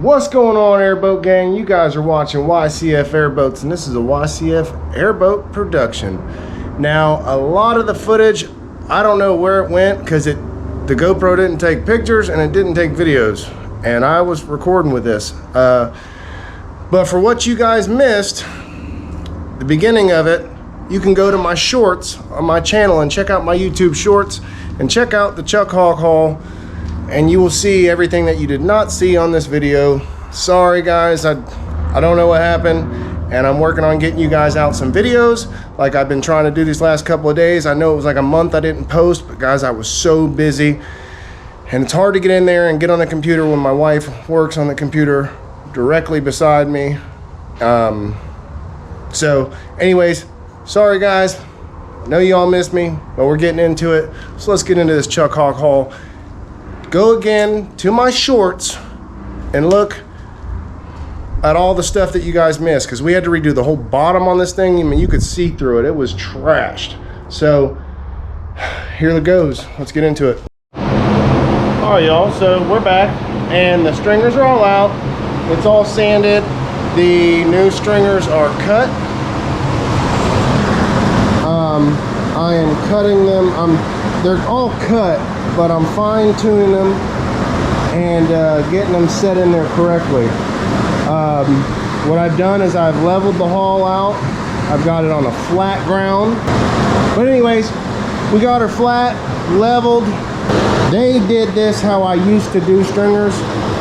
What's going on, Airboat Gang? You guys are watching YCF Airboats, and this is a YCF Airboat production. Now, a lot of the footage, I don't know where it went because the GoPro didn't take pictures and it didn't take videos, and I was recording with this. But for what you guys missed, the beginning of it, you can go to my shorts on my channel and check out my YouTube shorts and check out the Chuck Hawk haul, and you will see everything that you did not see on this video. Sorry guys, I don't know what happened, and I'm working on getting you guys out some videos like I've been trying to do these last couple of days. I know it was like a month I didn't post, but guys, I was so busy, and it's hard to get in there and get on the computer when my wife works on the computer directly beside me. So anyways, sorry guys, I know y'all missed me, but we're getting into it. So let's get into this Chuck Hawk haul. Go again to my shorts and look at all the stuff that you guys missed, because we had to redo the whole bottom on this thing. I mean, you could see through it. It was trashed. So here it goes. Let's get into it. All right, y'all. So we're back, and the stringers are all out. It's all sanded. The new stringers are cut. I am cutting them. They're all cut, but I'm fine tuning them and getting them set in there correctly. What I've done is I've leveled the hull out. I've got it on a flat ground. But anyways, we got her flat, leveled. They did this how I used to do stringers,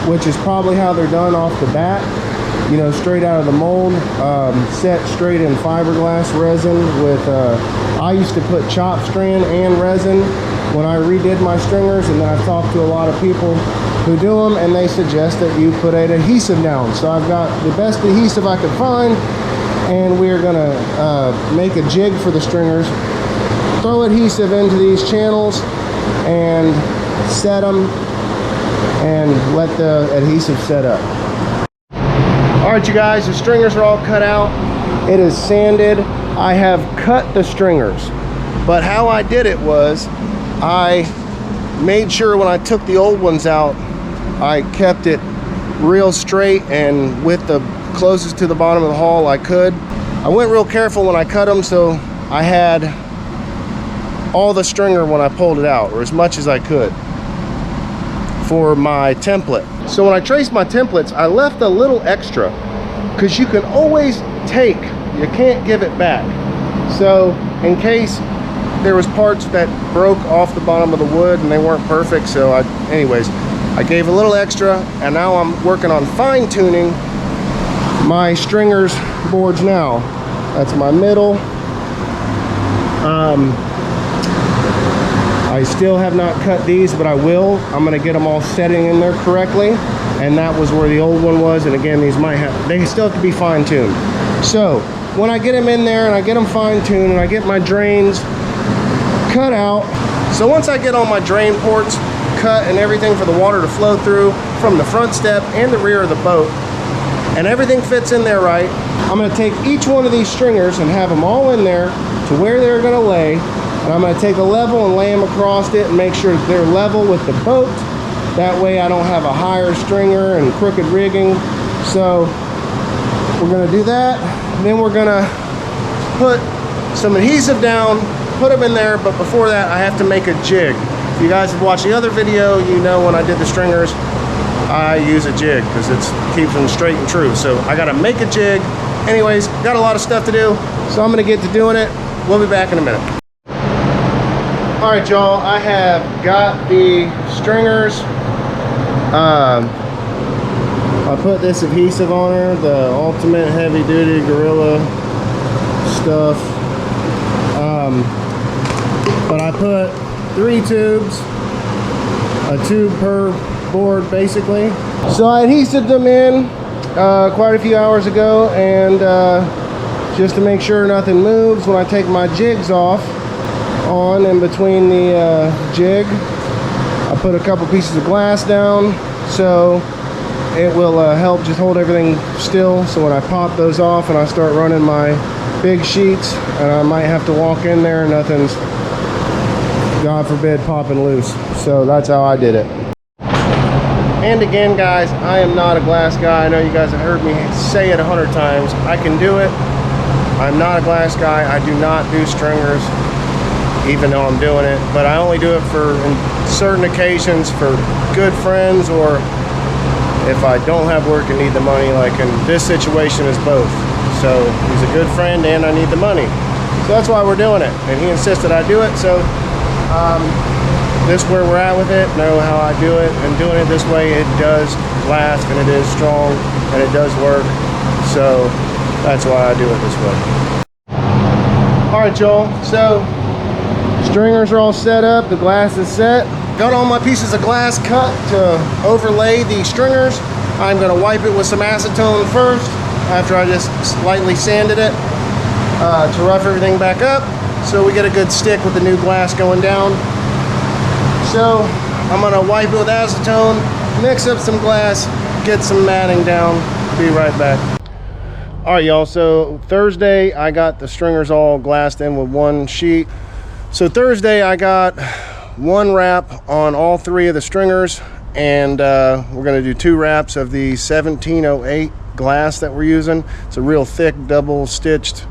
which is probably how they're done off the bat. You know, straight out of the mold, set straight in fiberglass resin with, I used to put chop strand and resin when I redid my stringers, and then I've talked to a lot of people who do them, and they suggest that you put an adhesive down. So I've got the best adhesive I could find, and we're gonna make a jig for the stringers, throw adhesive into these channels, and set them, and let the adhesive set up. All right, you guys, the stringers are all cut out. It is sanded. I have cut the stringers, but how I did it was I made sure when I took the old ones out, I kept it real straight and with the closest to the bottom of the hull I could. I went real careful when I cut them, so I had all the stringer when I pulled it out, or as much as I could, for my template. So when I traced my templates, I left a little extra, because you can always take, you can't give it back. So in case there was parts that broke off the bottom of the wood and they weren't perfect, so anyways, I gave a little extra, and now I'm working on fine tuning my stringers boards now. That's my middle. I still have not cut these, but I will. I'm gonna get them all setting in there correctly, and that was where the old one was, and again, these they still have to be fine tuned. So when I get them in there and I get them fine tuned and I get my drains cut out, so once I get all my drain ports cut and everything for the water to flow through from the front step and the rear of the boat, and everything fits in there right, I'm going to take each one of these stringers and have them all in there to where they're going to lay, and I'm going to take a level and lay them across it and make sure they're level with the boat. That way I don't have a higher stringer and crooked rigging. So we're going to do that. Then we're going to put some adhesive down, put them in there, but before that I have to make a jig. If you guys have watched the other video, you know when I did the stringers, I use a jig because it keeps them straight and true. So I got to make a jig. Anyways, got a lot of stuff to do, so I'm going to get to doing it. We'll be back in a minute. All right, y'all, I have got the stringers. I put this adhesive on her, the Ultimate Heavy Duty Gorilla stuff. But I put 3 tubes, a tube per board basically. So I adhesived them in quite a few hours ago, and just to make sure nothing moves when I take my jigs off, on in between the jig, I put a couple pieces of glass down, so it will help just hold everything still. So when I pop those off and I start running my big sheets, and I might have to walk in there, nothing's, God forbid, popping loose. So that's how I did it. And again, guys, I am not a glass guy. I know you guys have heard me say it 100 times. I can do it. I'm not a glass guy. I do not do stringers, even though I'm doing it. But I only do it for certain occasions, for good friends, or if I don't have work and need the money. Like in this situation is both. So he's a good friend and I need the money. So that's why we're doing it. And he insisted I do it. So this is where we're at with it. Know how I do it, and doing it this way, it does last and it is strong and it does work. So that's why I do it this way. All right, y'all. So stringers are all set up. The glass is set. Got all my pieces of glass cut to overlay the stringers. I'm going to wipe it with some acetone first after I just lightly sanded it to rough everything back up so we get a good stick with the new glass going down. So I'm going to wipe it with acetone, mix up some glass, get some matting down. Be right back. All right, y'all. So Thursday I got the stringers all glassed in with one sheet. So Thursday I got one wrap on all three of the stringers, and we're going to do 2 wraps of the 1708 glass that we're using. It's a real thick, double stitched,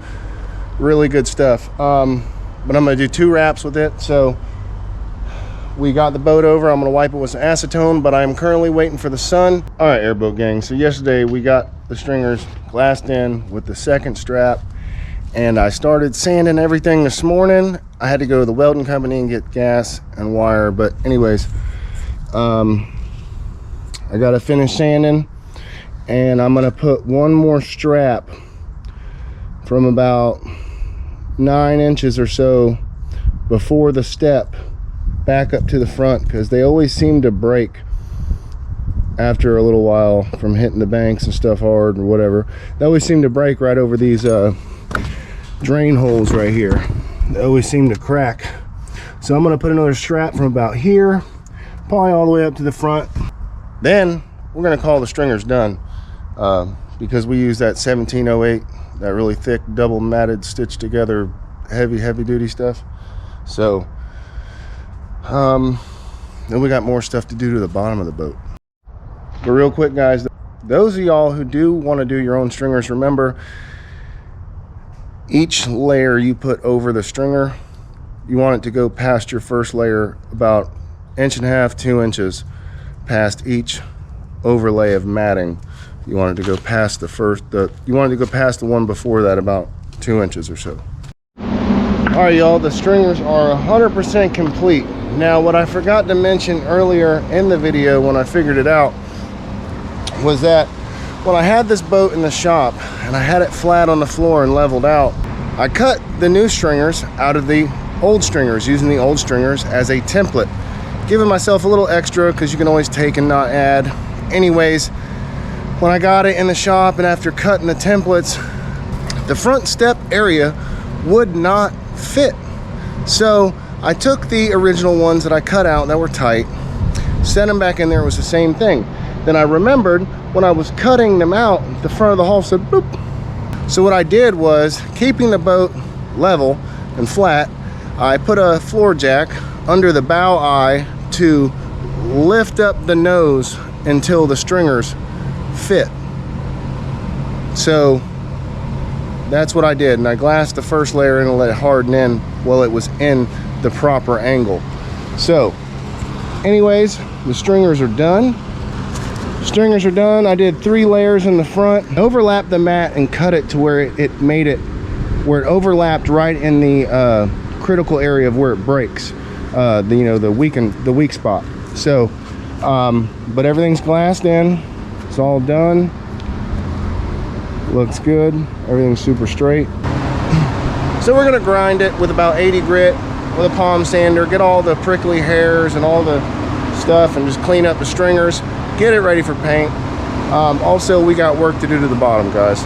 really good stuff. But I'm going to do 2 wraps with it. So we got the boat over. I'm going to wipe it with some acetone, but I'm currently waiting for the sun. All right, airboat gang. So yesterday we got the stringers glassed in with the second strap, and I started sanding everything this morning. I had to go to the welding company and get gas and wire, but anyways, I got to finish sanding, and I'm going to put one more strap from about 9 inches or so before the step back up to the front, because they always seem to break after a little while from hitting the banks and stuff hard or whatever. They always seem to break right over these drain holes right here. They always seem to crack. So I'm going to put another strap from about here, probably all the way up to the front. Then we're going to call the stringers done, because we use that 1708, that really thick double matted stitched together heavy duty stuff. So then we got more stuff to do to the bottom of the boat. But real quick, guys, those of y'all who do want to do your own stringers, remember, each layer you put over the stringer, you want it to go past your first layer about 1.5 to 2 inches past each overlay of matting. You want it to go past you want it to go past the one before that about 2 inches or so. All right, y'all, the stringers are 100% complete. Now, what I forgot to mention earlier in the video when I figured it out was that when I had this boat in the shop and I had it flat on the floor and leveled out, I cut the new stringers out of the old stringers, using the old stringers as a template, giving myself a little extra because you can always take and not add. Anyways, when I got it in the shop and after cutting the templates, the front step area would not fit. So I took the original ones that I cut out that were tight, set them back in there. It was the same thing. Then I remembered when I was cutting them out, the front of the hull said boop. So what I did was, keeping the boat level and flat, I put a floor jack under the bow eye to lift up the nose until the stringers fit. So that's what I did, and I glassed the first layer and let it harden in while it was in the proper angle. So anyways, the stringers are done. Stringers are done. I did 3 layers in the front, overlapped the mat and cut it to where it made it where it overlapped right in the critical area of where it breaks, the weak spot. So but everything's glassed in, it's all done, looks good, everything's super straight. So we're gonna grind it with about 80 grit with a palm sander, get all the prickly hairs and all the stuff, and just clean up the stringers, get it ready for paint. Also, we got work to do to the bottom, guys.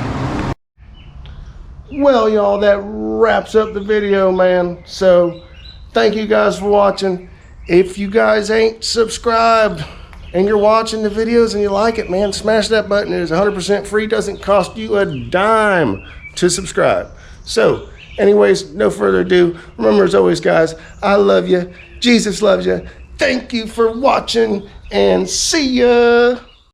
Well, y'all, that wraps up the video, man. So thank you guys for watching. If you guys ain't subscribed and you're watching the videos and you like it, man, smash that button. It is 100% free, doesn't cost you a dime to subscribe. So anyways, no further ado, remember, as always, guys, I love you, Jesus loves you. Thank you for watching, and see ya.